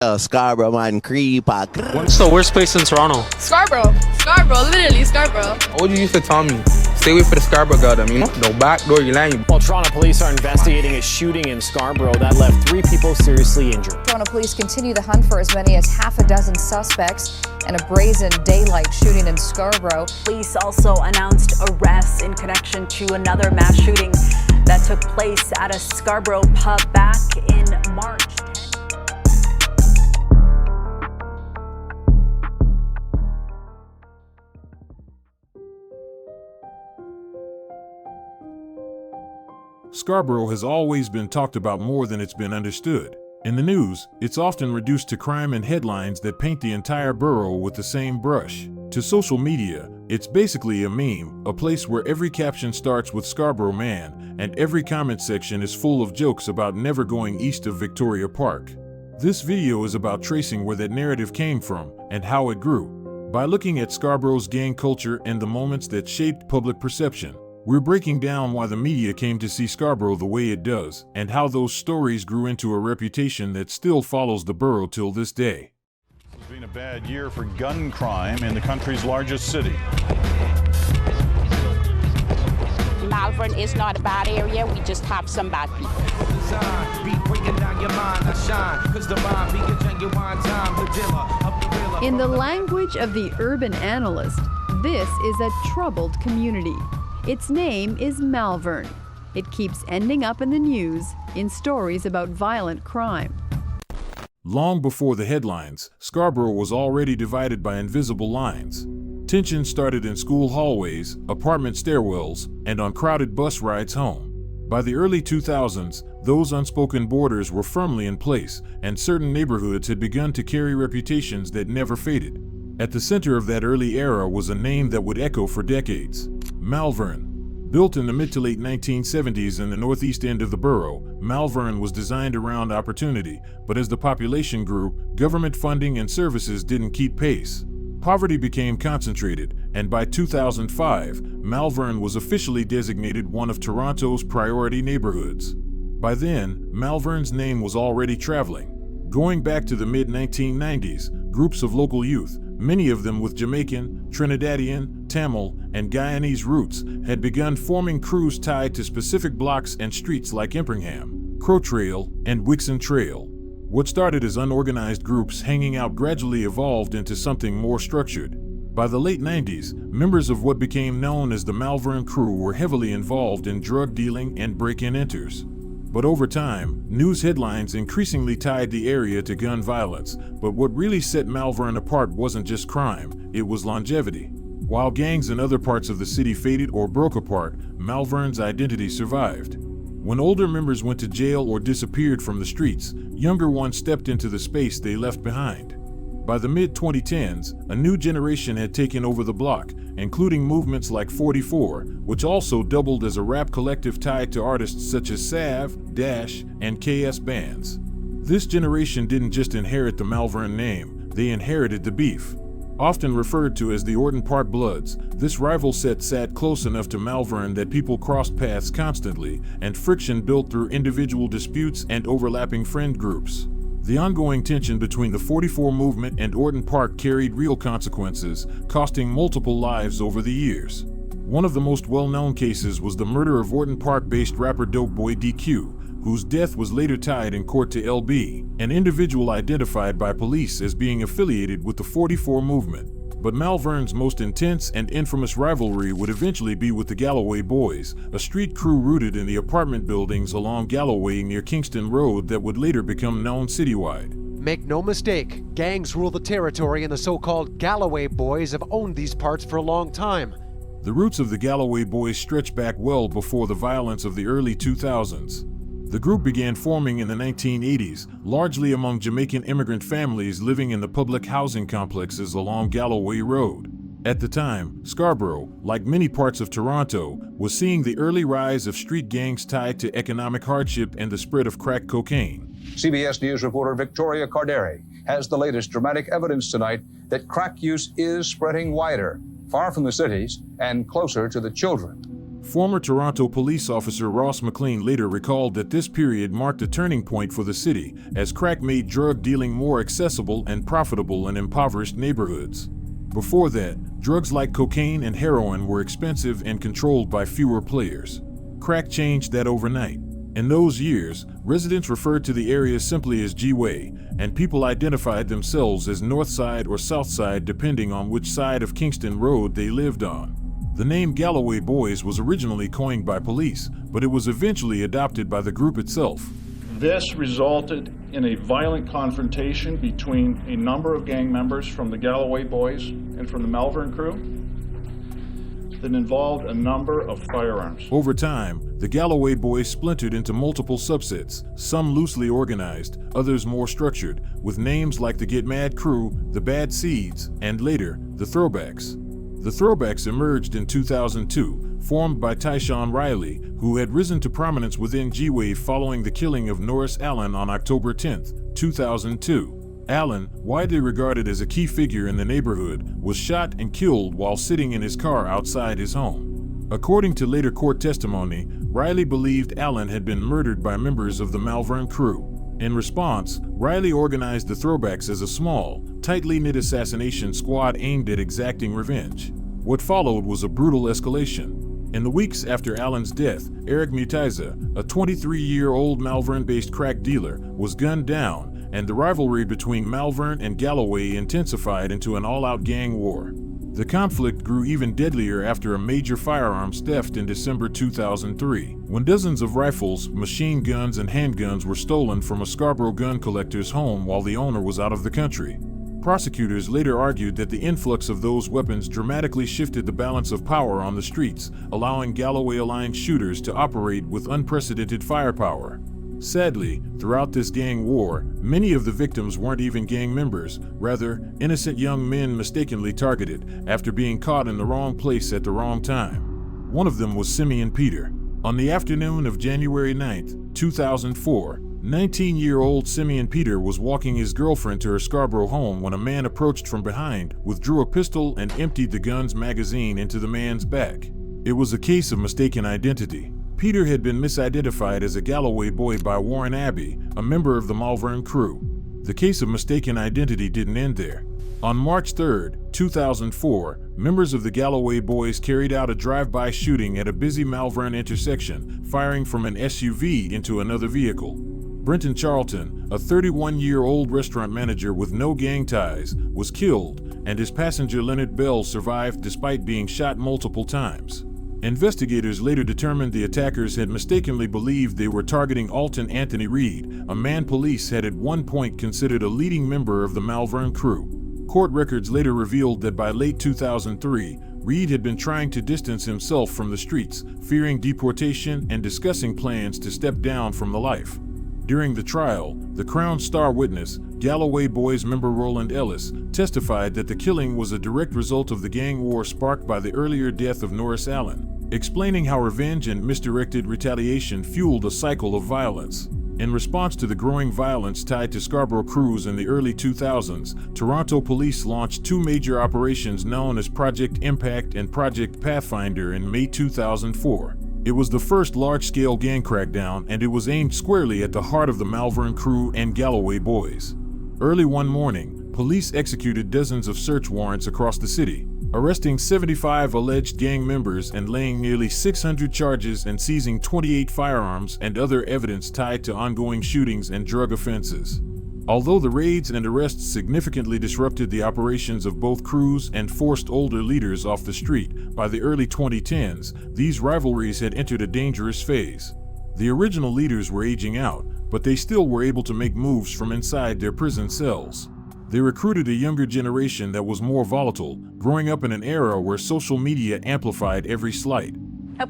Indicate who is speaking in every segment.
Speaker 1: Scarborough man creeper.
Speaker 2: What's the worst place in Toronto?
Speaker 3: Scarborough, literally Scarborough.
Speaker 4: What you used to tell me? Stay away for the Scarborough girl, them, you know? The back door, you land.
Speaker 5: Well, Toronto police are investigating a shooting in Scarborough that left 3 people seriously injured.
Speaker 6: Toronto police continue the hunt for as many as half a dozen suspects in a brazen daylight shooting in Scarborough.
Speaker 7: Police also announced arrests in connection to another mass shooting that took place at a Scarborough pub back in March.
Speaker 8: Scarborough has always been talked about more than it's been understood. In the news, it's often reduced to crime and headlines that paint the entire borough with the same brush. To social media, it's basically a meme, a place where every caption starts with Scarborough man, and every comment section is full of jokes about never going east of Victoria Park. This video is about tracing where that narrative came from and how it grew. By looking at Scarborough's gang culture and the moments that shaped public perception, we're breaking down why the media came to see Scarborough the way it does, and how those stories grew into a reputation that still follows the borough till this day.
Speaker 9: It's been a bad year for gun crime in the country's largest city.
Speaker 10: Malvern is not a bad area, we just have some bad people.
Speaker 11: In the language of the urban analyst, this is a troubled community. Its name is Malvern. It keeps ending up in the news in stories about violent crime.
Speaker 8: Long before the headlines, Scarborough was already divided by invisible lines. Tension started in school hallways, apartment stairwells, and on crowded bus rides home. By the early 2000s, those unspoken borders were firmly in place, and certain neighborhoods had begun to carry reputations that never faded. At the center of that early era was a name that would echo for decades: Malvern. Built in the mid to late 1970s in the northeast end of the borough, Malvern was designed around opportunity, but as the population grew, government funding and services didn't keep pace. Poverty became concentrated, and by 2005, Malvern was officially designated one of Toronto's priority neighborhoods. By then, Malvern's name was already traveling. Going back to the mid-1990s, groups of local youth, many of them with Jamaican, Trinidadian, Tamil, and Guyanese roots, had begun forming crews tied to specific blocks and streets like Impringham, Crow Trail, and Wixon Trail. What started as unorganized groups hanging out gradually evolved into something more structured. By the late 90s, members of what became known as the Malvern Crew were heavily involved in drug dealing and break-in-enters. But over time, news headlines increasingly tied the area to gun violence, but what really set Malvern apart wasn't just crime, it was longevity. While gangs in other parts of the city faded or broke apart, Malvern's identity survived. When older members went to jail or disappeared from the streets, younger ones stepped into the space they left behind. By the mid-2010s, a new generation had taken over the block, including movements like 44, which also doubled as a rap collective tied to artists such as Sav, Dash, and KS Bands. This generation didn't just inherit the Malvern name, they inherited the beef. Often referred to as the Orton Park Bloods, this rival set sat close enough to Malvern that people crossed paths constantly, and friction built through individual disputes and overlapping friend groups. The ongoing tension between the 44 movement and Orton Park carried real consequences, costing multiple lives over the years. One of the most well-known cases was the murder of Orton Park-based rapper Dope Boy DQ, whose death was later tied in court to LB, an individual identified by police as being affiliated with the 44 movement. But Malvern's most intense and infamous rivalry would eventually be with the Galloway Boys, a street crew rooted in the apartment buildings along Galloway near Kingston Road that would later become known citywide.
Speaker 12: Make no mistake, gangs rule the territory, and the so-called Galloway Boys have owned these parts for a long time.
Speaker 8: The roots of the Galloway Boys stretch back well before the violence of the early 2000s. The group began forming in the 1980s, largely among Jamaican immigrant families living in the public housing complexes along Galloway Road. At the time, Scarborough, like many parts of Toronto, was seeing the early rise of street gangs tied to economic hardship and the spread of crack cocaine.
Speaker 13: CBS News reporter Victoria Carderi has the latest dramatic evidence tonight that crack use is spreading wider, far from the cities and closer to the children.
Speaker 8: Former Toronto police officer Ross McLean later recalled that this period marked a turning point for the city, as crack made drug dealing more accessible and profitable in impoverished neighborhoods. Before that, drugs like cocaine and heroin were expensive and controlled by fewer players. Crack changed that overnight. In those years, residents referred to the area simply as G-Way, and people identified themselves as North Side or South Side depending on which side of Kingston Road they lived on. The name Galloway Boys was originally coined by police, but it was eventually adopted by the group itself.
Speaker 9: This resulted in a violent confrontation between a number of gang members from the Galloway Boys and from the Malvern crew that involved a number of firearms.
Speaker 8: Over time, the Galloway Boys splintered into multiple subsets, some loosely organized, others more structured, with names like the Get Mad Crew, the Bad Seeds, and later, the Throwbacks. The Throwbacks emerged in 2002, formed by Tyshawn Riley, who had risen to prominence within G-Wave following the killing of Norris Allen on October 10, 2002. Allen, widely regarded as a key figure in the neighborhood, was shot and killed while sitting in his car outside his home. According to later court testimony, Riley believed Allen had been murdered by members of the Malvern crew. In response, Riley organized the Throwbacks as a small, tightly knit assassination squad aimed at exacting revenge. What followed was a brutal escalation. In the weeks after Allen's death, Eric Mutiza, a 23-year-old Malvern-based crack dealer, was gunned down, and the rivalry between Malvern and Galloway intensified into an all-out gang war. The conflict grew even deadlier after a major firearms theft in December 2003, when dozens of rifles, machine guns, and handguns were stolen from a Scarborough gun collector's home while the owner was out of the country. Prosecutors later argued that the influx of those weapons dramatically shifted the balance of power on the streets, allowing Galloway-aligned shooters to operate with unprecedented firepower. Sadly, throughout this gang war, many of the victims weren't even gang members, rather, innocent young men mistakenly targeted after being caught in the wrong place at the wrong time. One of them was Simeon Peter. On the afternoon of January 9, 2004, 19-year-old Simeon Peter was walking his girlfriend to her Scarborough home when a man approached from behind, withdrew a pistol, and emptied the gun's magazine into the man's back. It was a case of mistaken identity. Peter had been misidentified as a Galloway boy by Warren Abbey, a member of the Malvern crew. The case of mistaken identity didn't end there. On March 3, 2004, members of the Galloway Boys carried out a drive-by shooting at a busy Malvern intersection, firing from an SUV into another vehicle. Brenton Charlton, a 31-year-old restaurant manager with no gang ties, was killed, and his passenger Leonard Bell survived despite being shot multiple times. Investigators later determined the attackers had mistakenly believed they were targeting Alton Anthony Reed, a man police had at one point considered a leading member of the Malvern crew. Court records later revealed that by late 2003, Reed had been trying to distance himself from the streets, fearing deportation and discussing plans to step down from the life. During the trial, the Crown star witness, Galloway Boys member Roland Ellis, testified that the killing was a direct result of the gang war sparked by the earlier death of Norris Allen, explaining how revenge and misdirected retaliation fueled a cycle of violence. In response to the growing violence tied to Scarborough crews in the early 2000s, Toronto police launched two major operations known as Project Impact and Project Pathfinder in May 2004. It was the first large-scale gang crackdown, and it was aimed squarely at the heart of the Malvern crew and Galloway Boys. Early one morning, police executed dozens of search warrants across the city, arresting 75 alleged gang members and laying nearly 600 charges and seizing 28 firearms and other evidence tied to ongoing shootings and drug offenses. Although the raids and arrests significantly disrupted the operations of both crews and forced older leaders off the street, by the early 2010s, these rivalries had entered a dangerous phase. The original leaders were aging out, but they still were able to make moves from inside their prison cells. They recruited a younger generation that was more volatile, growing up in an era where social media amplified every slight.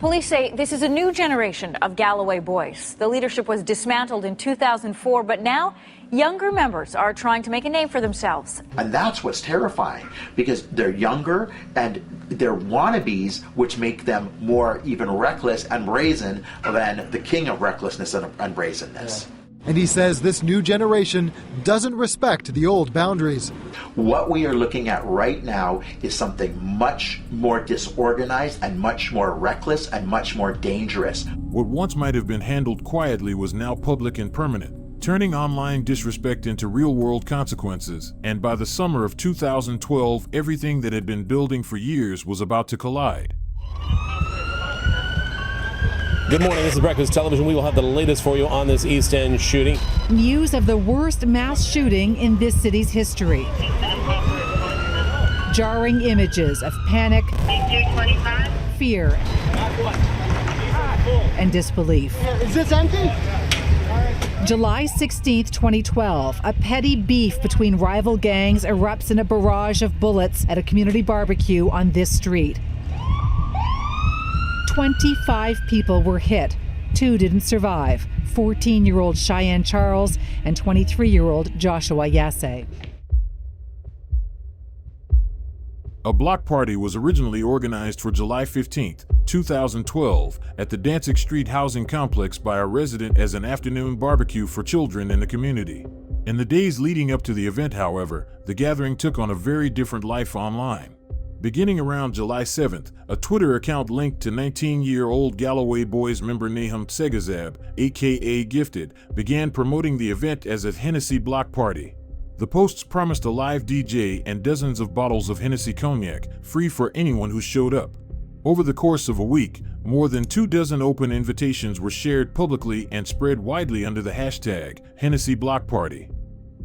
Speaker 14: Police say this is a new generation of Galloway Boys. The leadership was dismantled in 2004, but now younger members are trying to make a name for themselves.
Speaker 15: And that's what's terrifying, because they're younger and they're wannabes, which make them more even reckless and brazen than the king of recklessness and brazenness.
Speaker 16: And he says this new generation doesn't respect the old boundaries.
Speaker 15: What we are looking at right now is something much more disorganized and much more reckless and much more dangerous.
Speaker 8: What once might have been handled quietly was now public and permanent, turning online disrespect into real-world consequences. And by the summer of 2012, everything that had been building for years was about to collide.
Speaker 17: Good morning, this is Breakfast Television. We will have the latest for you on this East End shooting.
Speaker 18: News of the worst mass shooting in this city's history. Jarring images of panic, fear, and disbelief.
Speaker 19: Is this empty?
Speaker 18: July 16th, 2012, a petty beef between rival gangs erupts in a barrage of bullets at a community barbecue on this street. 25 people were hit. 2 didn't survive, 14-year-old Cheyenne Charles and 23-year-old Joshua Yasse.
Speaker 8: A block party was originally organized for July 15, 2012, at the Danzig Street housing complex by a resident as an afternoon barbecue for children in the community. In the days leading up to the event, however, the gathering took on a very different life online. Beginning around July 7th, a Twitter account linked to 19-year-old Galloway Boys member Nahum Tsegazab, aka Gifted, began promoting the event as a Hennessy block party. The posts promised a live DJ and dozens of bottles of Hennessy cognac, free for anyone who showed up. Over the course of a week, more than 24 open invitations were shared publicly and spread widely under the hashtag Hennessy Block Party.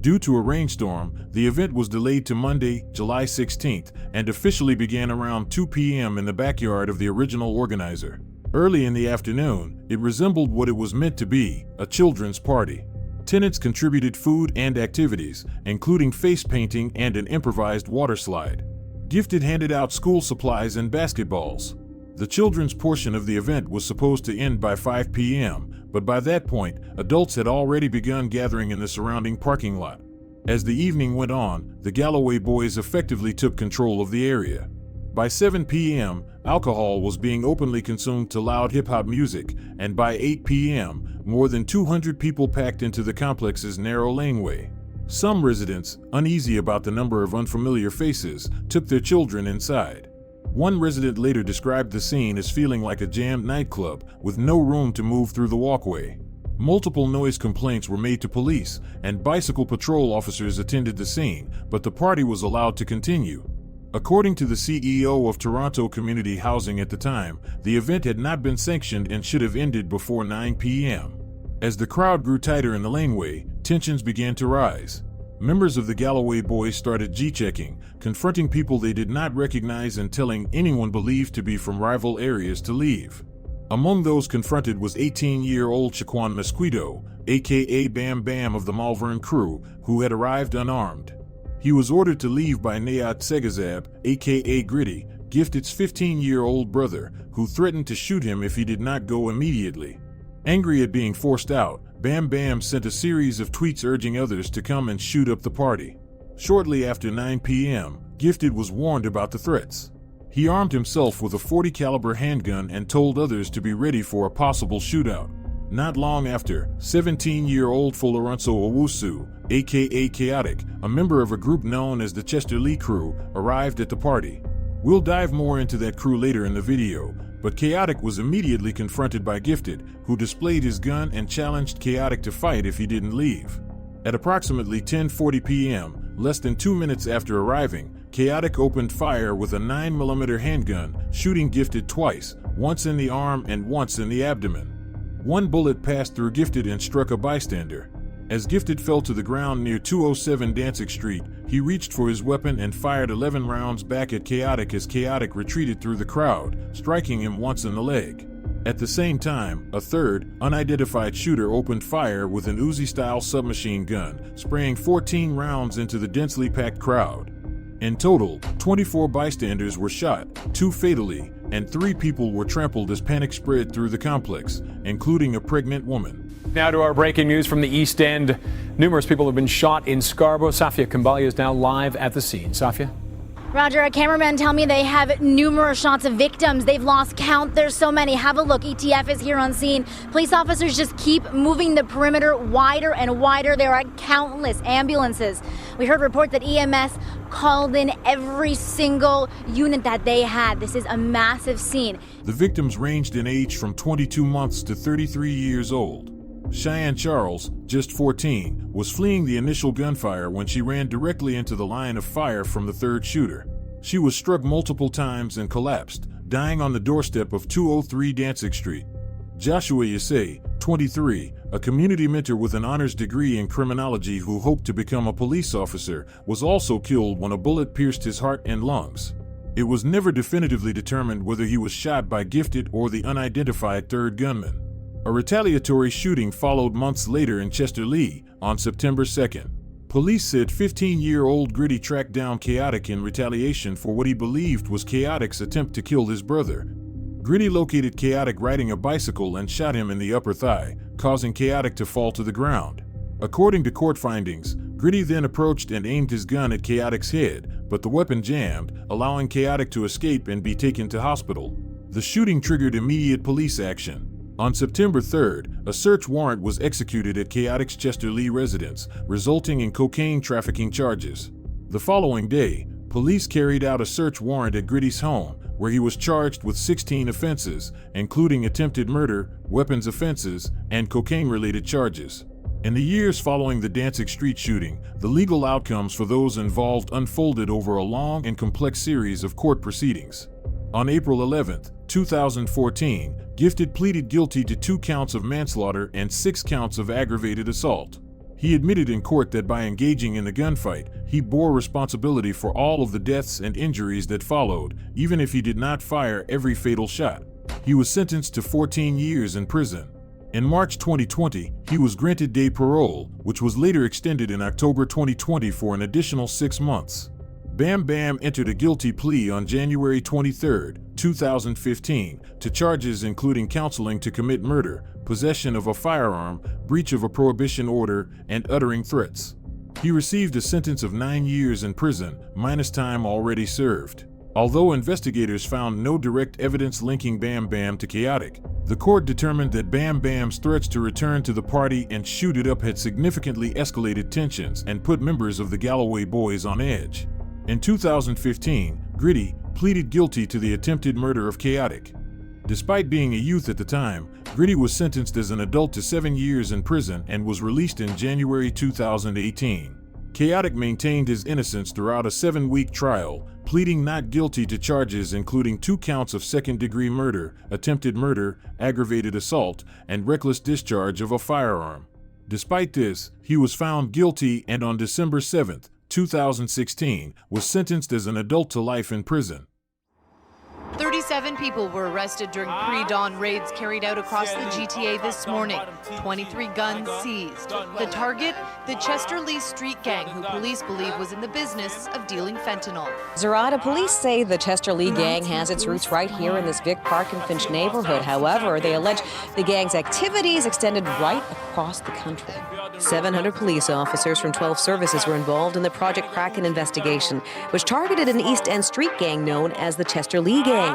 Speaker 8: Due to a rainstorm, the event was delayed to Monday, July 16th, and officially began around 2 p.m. in the backyard of the original organizer. Early in the afternoon, it resembled what it was meant to be, a children's party. Tenants contributed food and activities, including face painting and an improvised water slide. Gifted handed out school supplies and basketballs. The children's portion of the event was supposed to end by 5 p.m., but by that point, adults had already begun gathering in the surrounding parking lot. As the evening went on, the Galloway Boys effectively took control of the area. By 7 p.m., alcohol was being openly consumed to loud hip-hop music, and by 8 p.m., more than 200 people packed into the complex's narrow laneway. Some residents, uneasy about the number of unfamiliar faces, took their children inside. One resident later described the scene as feeling like a jammed nightclub, with no room to move through the walkway. Multiple noise complaints were made to police, and bicycle patrol officers attended the scene, but the party was allowed to continue. According to the CEO of Toronto Community Housing at the time, the event had not been sanctioned and should have ended before 9 p.m. As the crowd grew tighter in the laneway, tensions began to rise. Members of the Galloway Boys started G-checking, confronting people they did not recognize and telling anyone believed to be from rival areas to leave. Among those confronted was 18-year-old Shaquan Mosquito, aka Bam Bam of the Malvern crew, who had arrived unarmed. He was ordered to leave by Nayat Segazab, aka Gritty, Gifted's 15-year-old brother, who threatened to shoot him if he did not go immediately. Angry at being forced out, Bam Bam sent a series of tweets urging others to come and shoot up the party. Shortly after 9 p.m., Gifted was warned about the threats. He armed himself with a .40 caliber handgun and told others to be ready for a possible shootout. Not long after, 17-year-old Folorenzo Owusu, aka Chaotic, a member of a group known as the Chester Lee Crew, arrived at the party. We'll dive more into that crew later in the video, but Chaotic was immediately confronted by Gifted, who displayed his gun and challenged Chaotic to fight if he didn't leave. At approximately 10:40 p.m., less than 2 minutes after arriving, Chaotic opened fire with a 9mm handgun, shooting Gifted twice, once in the arm and once in the abdomen. One bullet passed through Gifted and struck a bystander. As Gifted fell to the ground near 207 Danzig Street, he reached for his weapon and fired 11 rounds back at Chaotic as Chaotic retreated through the crowd, striking him once in the leg. At the same time, a third, unidentified shooter opened fire with an Uzi-style submachine gun, spraying 14 rounds into the densely packed crowd. In total, 24 bystanders were shot, 2 fatally, and 3 people were trampled as panic spread through the complex, including a pregnant woman.
Speaker 5: Now to our breaking news from the East End. Numerous people have been shot in Scarborough. Safia Kambalia is now live at the scene. Safia?
Speaker 19: Roger, a cameraman tell me they have numerous shots of victims. They've lost count. There's so many. Have a look. ETF is here on scene. Police officers just keep moving the perimeter wider and wider. There are countless ambulances. We heard reports that EMS called in every single unit that they had. This is a massive scene.
Speaker 8: The victims ranged in age from 22 months to 33 years old. Cheyenne Charles, just 14, was fleeing the initial gunfire when she ran directly into the line of fire from the third shooter. She was struck multiple times and collapsed, dying on the doorstep of 203 Danzig Street. Joshua Yasay, 23, a community mentor with an honors degree in criminology who hoped to become a police officer, was also killed when a bullet pierced his heart and lungs. It was never definitively determined whether he was shot by Gifted or the unidentified third gunman. A retaliatory shooting followed months later in Chester Lee on September 2nd. Police said 15-year-old Gritty tracked down Chaotic in retaliation for what he believed was Chaotic's attempt to kill his brother. Gritty located Chaotic riding a bicycle and shot him in the upper thigh, causing Chaotic to fall to the ground. According to court findings, Gritty then approached and aimed his gun at Chaotic's head, but the weapon jammed, allowing Chaotic to escape and be taken to hospital. The shooting triggered immediate police action. On September 3rd, a search warrant was executed at Chaotic's Chester Lee residence, resulting in cocaine trafficking charges. The following day, police carried out a search warrant at Gritty's home, where he was charged with 16 offenses, including attempted murder, weapons offenses, and cocaine-related charges. In the years following the Danzig Street shooting, the legal outcomes for those involved unfolded over a long and complex series of court proceedings. On April 11, 2014, Gifted pleaded guilty to 2 counts of manslaughter and 6 counts of aggravated assault. He admitted in court that by engaging in the gunfight, he bore responsibility for all of the deaths and injuries that followed, even if he did not fire every fatal shot. He was sentenced to 14 years in prison. In March 2020, he was granted day parole, which was later extended in October 2020 for an additional 6 months. Bam Bam entered a guilty plea on January 23, 2015, to charges including counseling to commit murder, possession of a firearm, breach of a prohibition order, and uttering threats. He received a sentence of 9 years in prison, minus time already served. Although investigators found no direct evidence linking Bam Bam to Chaotic, the court determined that Bam Bam's threats to return to the party and shoot it up had significantly escalated tensions and put members of the Galloway boys on edge. In 2015, Gritty pleaded guilty to the attempted murder of Chaotic. Despite being a youth at the time, Gritty was sentenced as an adult to 7 years in prison and was released in January 2018. Chaotic maintained his innocence throughout a 7-week trial, pleading not guilty to charges including 2 counts of second-degree murder, attempted murder, aggravated assault, and reckless discharge of a firearm. Despite this, he was found guilty and on December 7, 2016, was sentenced as an adult to life in prison.
Speaker 18: 37 people were arrested during pre-dawn raids carried out across the GTA this morning. 23 guns seized. The target, the Chester Lee street gang, who police believe was in the business of dealing fentanyl.
Speaker 20: Zerata, police say the Chester Lee gang has its roots right here in this Vic Park and Finch neighborhood. However, they allege the gang's activities extended right across the country. 700 police officers from 12 services were involved in the Project Kraken investigation, which targeted an East End street gang known as the Chester Lee gang.
Speaker 21: My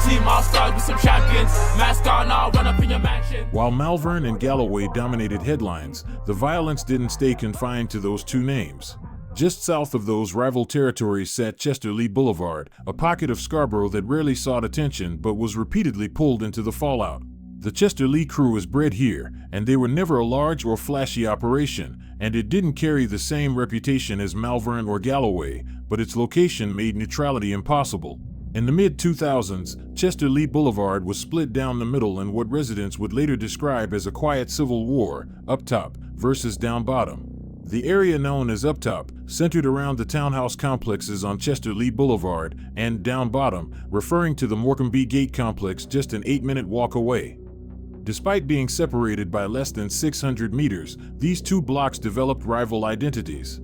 Speaker 21: team all stars with some champions. Mascot now run up in your mansion.
Speaker 8: While Malvern and Galloway dominated headlines, the violence didn't stay confined to those 2 names. Just south of those rival territories sat Chester Lee Boulevard, a pocket of Scarborough that rarely sought attention but was repeatedly pulled into the fallout. The Chester Lee crew is bred here, and they were never a large or flashy operation, and it didn't carry the same reputation as Malvern or Galloway, but its location made neutrality impossible. In the mid-2000s, Chester Lee Boulevard was split down the middle in what residents would later describe as a quiet civil war, up top versus down bottom. The area known as up top centered around the townhouse complexes on Chester Lee Boulevard, and down bottom, referring to the Morecambe Gate complex just an 8-minute walk away. Despite being separated by less than 600 meters, these 2 blocks developed rival identities.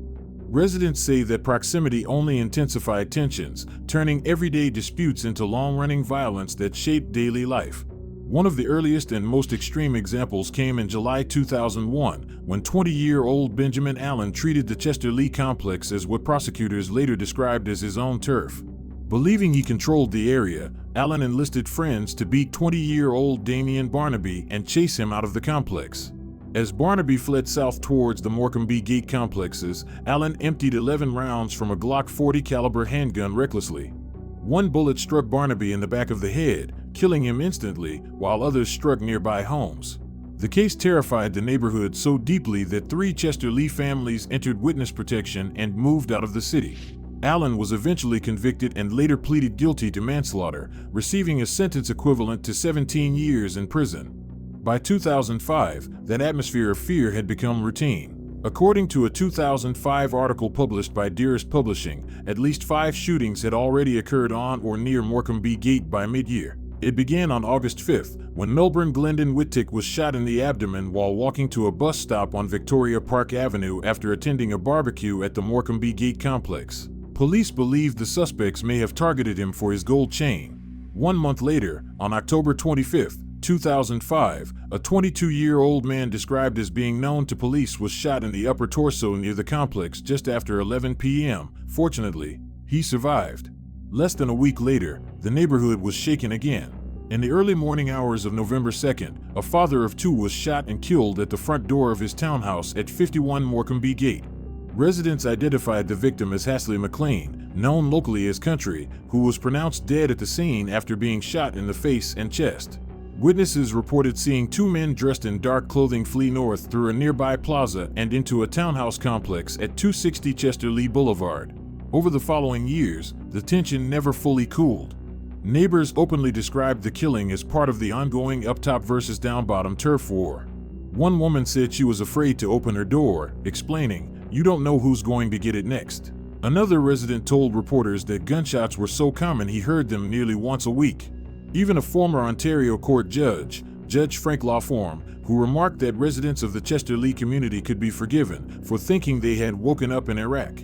Speaker 8: Residents say that proximity only intensified tensions, turning everyday disputes into long-running violence that shaped daily life. One of the earliest and most extreme examples came in July 2001, when 20-year-old Benjamin Allen treated the Chester Lee complex as what prosecutors later described as his own turf. Believing he controlled the area, Allen enlisted friends to beat 20-year-old Damian Barnaby and chase him out of the complex. As Barnaby fled south towards the Morecambe Gate complexes, Allen emptied 11 rounds from a Glock 40 caliber handgun recklessly. One bullet struck Barnaby in the back of the head, killing him instantly, while others struck nearby homes. The case terrified the neighborhood so deeply that 3 Chester Lee families entered witness protection and moved out of the city. Allen was eventually convicted and later pleaded guilty to manslaughter, receiving a sentence equivalent to 17 years in prison. By 2005, that atmosphere of fear had become routine. According to a 2005 article published by Dearest Publishing, at least 5 shootings had already occurred on or near Morecambe Gate by mid-year. It began on August 5th, when Melbourne Glendon Whittick was shot in the abdomen while walking to a bus stop on Victoria Park Avenue after attending a barbecue at the Morecambe Gate complex. Police believe the suspects may have targeted him for his gold chain. 1 month later, on October 25th, 2005, a 22-year-old man described as being known to police was shot in the upper torso near the complex just after 11 p.m. Fortunately, he survived. Less than a week later, the neighborhood was shaken again. In the early morning hours of November 2nd, a father of 2 was shot and killed at the front door of his townhouse at 51 Morecambe Gate. Residents identified the victim as Hasley McLean, known locally as Country, who was pronounced dead at the scene after being shot in the face and chest. Witnesses reported seeing 2 men dressed in dark clothing flee north through a nearby plaza and into a townhouse complex at 260 Chester Lee Boulevard. Over the following years, the tension never fully cooled. Neighbors openly described the killing as part of the ongoing up-top versus down-bottom turf war. One woman said she was afraid to open her door, explaining, "You don't know who's going to get it next." Another resident told reporters that gunshots were so common he heard them nearly once a week. Even a former Ontario court judge, Judge Frank Lawform, who remarked that residents of the Chester Lee community could be forgiven for thinking they had woken up in Iraq.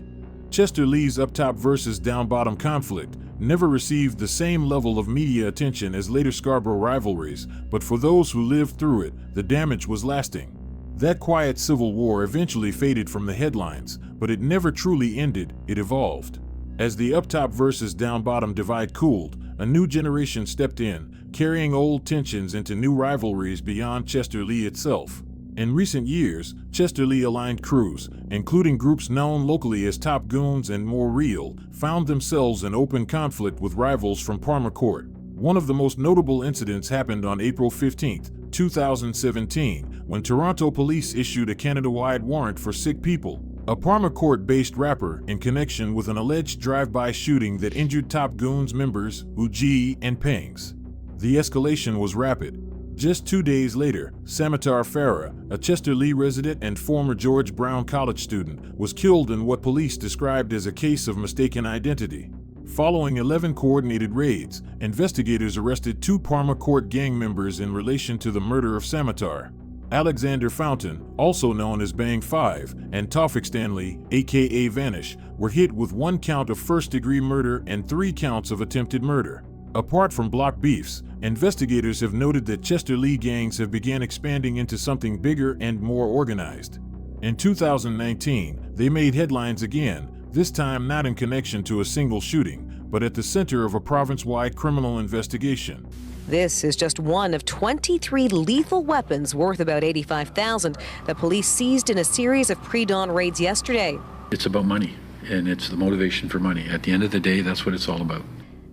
Speaker 8: Chester Lee's up-top versus down-bottom conflict never received the same level of media attention as later Scarborough rivalries, but for those who lived through it, the damage was lasting. That quiet civil war eventually faded from the headlines, but it never truly ended, it evolved. As the up-top versus down-bottom divide cooled, a new generation stepped in, carrying old tensions into new rivalries beyond Chester Lee itself. In recent years, Chester Lee-aligned crews, including groups known locally as Top Goons and More Real, found themselves in open conflict with rivals from Parma Court. One of the most notable incidents happened on April 15, 2017, when Toronto police issued a Canada-wide warrant for Sick People, a Parma Court-based rapper, in connection with an alleged drive-by shooting that injured Top Goons members Uji and Pangs. The escalation was rapid. Just 2 days later, Samatar Farah, a Chester Lee resident and former George Brown College student, was killed in what police described as a case of mistaken identity. Following 11 coordinated raids, investigators arrested 2 Parma Court gang members in relation to the murder of Samatar. Alexander Fountain, also known as Bang 5, and Taufik Stanley, aka Vanish, were hit with 1 count of first-degree murder and 3 counts of attempted murder. Apart from block beefs, investigators have noted that Chester Lee gangs have begun expanding into something bigger and more organized. In 2019, they made headlines again, this time not in connection to a single shooting, but at the center of a province-wide criminal investigation.
Speaker 20: This is just one of 23 lethal weapons worth about $85,000 that police seized in a series of pre-dawn raids yesterday.
Speaker 1: It's about money, and it's the motivation for money. At the end of the day, that's what it's all about.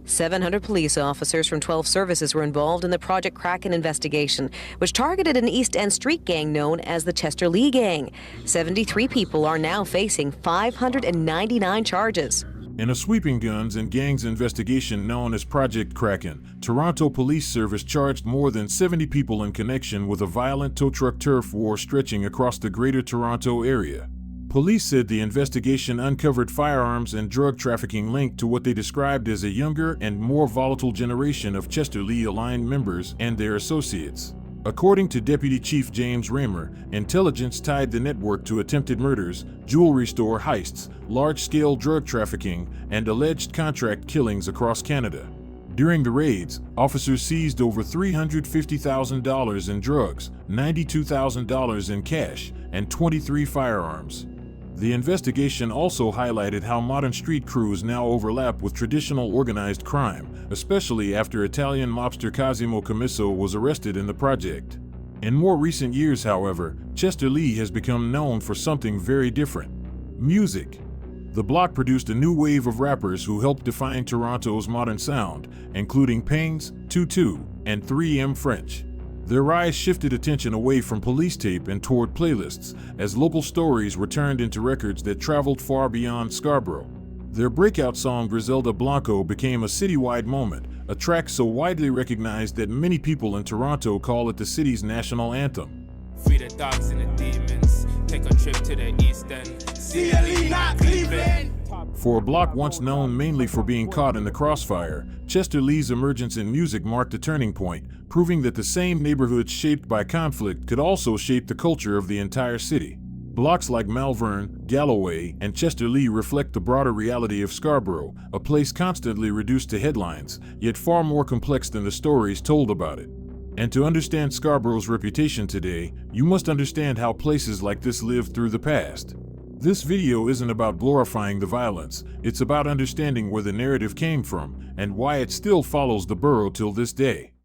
Speaker 20: 700 police officers from 12 services were involved in the Project Kraken investigation, which targeted an East End street gang known as the Chester Lee Gang. 73 people are now facing 599 charges.
Speaker 8: In a sweeping guns and gangs investigation known as Project Kraken, Toronto Police Service charged more than 70 people in connection with a violent tow truck turf war stretching across the Greater Toronto area. Police said the investigation uncovered firearms and drug trafficking linked to what they described as a younger and more volatile generation of Chester Lee-aligned members and their associates. According to Deputy Chief James Raymer, intelligence tied the network to attempted murders, jewelry store heists, large-scale drug trafficking, and alleged contract killings across Canada. During the raids, officers seized over $350,000 in drugs, $92,000 in cash, and 23 firearms. The investigation also highlighted how modern street crews now overlap with traditional organized crime, especially after Italian mobster Cosimo Commisso was arrested in the project. In more recent years, however, Chester Lee has become known for something very different: music. The block produced a new wave of rappers who helped define Toronto's modern sound, including Pings, Tutu, and 3M French. Their rise shifted attention away from police tape and toward playlists, as local stories were turned into records that traveled far beyond Scarborough. Their breakout song Griselda Blanco became a citywide moment, a track so widely recognized that many people in Toronto call it the city's national anthem.
Speaker 21: Free the dogs and the demons. Take a trip to the east end. CLE, not Cleveland.
Speaker 8: For a block once known mainly for being caught in the crossfire, Chester Lee's emergence in music marked a turning point, proving that the same neighborhoods shaped by conflict could also shape the culture of the entire city. Blocks like Malvern, Galloway, and Chester Lee reflect the broader reality of Scarborough, a place constantly reduced to headlines, yet far more complex than the stories told about it. And to understand Scarborough's reputation today, you must understand how places like this lived through the past. This video isn't about glorifying the violence, it's about understanding where the narrative came from and why it still follows the borough till this day.